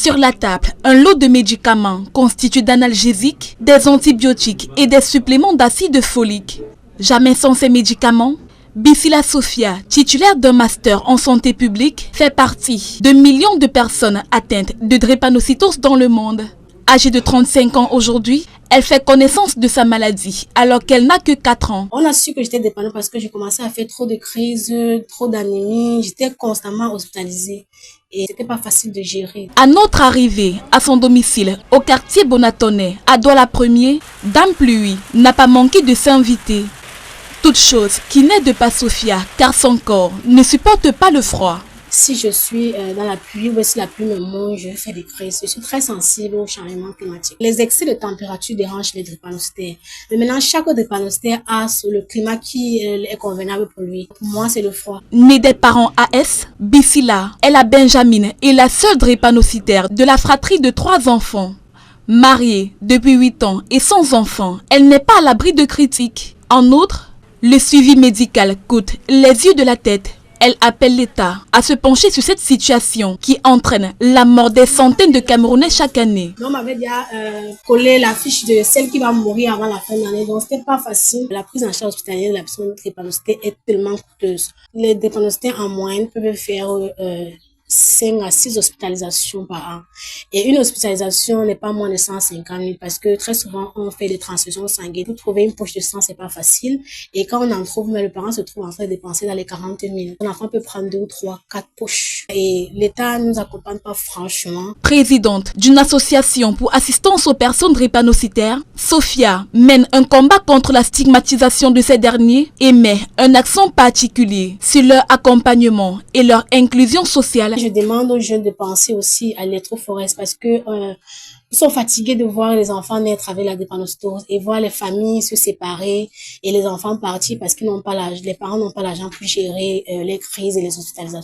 Sur la table, un lot de médicaments constitué d'analgésiques, des antibiotiques et des suppléments d'acide folique. Jamais sans ces médicaments, Bissila Sophia, titulaire d'un master en santé publique, fait partie de millions de personnes atteintes de drépanocytose dans le monde. Âgée de 35 ans aujourd'hui, elle fait connaissance de sa maladie alors qu'elle n'a que 4 ans. On a su que j'étais dépendante parce que j'ai commencé à faire trop de crises, trop d'anémie. J'étais constamment hospitalisée et c'était pas facile de gérer. À notre arrivée à son domicile au quartier Bonatonnet, à Douala-Premier, Dame Pluie n'a pas manqué de s'inviter. Toute chose qui n'est de pas Sophia car son corps ne supporte pas le froid. Si je suis dans la pluie ou si la pluie me mange, je fais des crises. Je suis très sensible au changement climatique. Les excès de température dérangent les drépanocytaires. Mais maintenant, chaque drépanocytaire a le climat qui est convenable pour lui. Pour moi, c'est le froid. Née des parents AS, Bissila est la Benjamine et la seule drépanocytaire de la fratrie de 3 enfants. Mariée depuis 8 ans et sans enfant, elle n'est pas à l'abri de critiques. En outre, le suivi médical coûte les yeux de la tête. Elle appelle l'État à se pencher sur cette situation qui entraîne la mort des centaines de Camerounais chaque année. On m'avait déjà collé la fiche de celle qui va mourir avant la fin de l'année, donc c'était pas facile. La prise en charge hospitalière de la personne drépanocytaire est tellement coûteuse. Les drépanocytaires en moyenne peuvent faire 5 à 6 hospitalisations par an. Et une hospitalisation n'est pas moins de 150 000 parce que très souvent, on fait des transfusions sanguines. Pour trouver une poche de sang, c'est pas facile. Et quand on en trouve, mais le parent se trouve en train de dépenser dans les 40 000. Un enfant peut prendre 2 ou 3, 4 poches. Et l'État ne nous accompagne pas franchement. Présidente d'une association pour assistance aux personnes drépanocytaires, Sophia mène un combat contre la stigmatisation de ces derniers et met un accent particulier sur leur accompagnement et leur inclusion sociale. Je demande aux jeunes de penser aussi à l'électrophorèse parce que ils sont fatigués de voir les enfants naître avec la drépanocytose et voir les familles se séparer et les enfants partir parce qu'ils n'ont pas l'âge, les parents n'ont pas l'argent pour gérer les crises et les hospitalisations.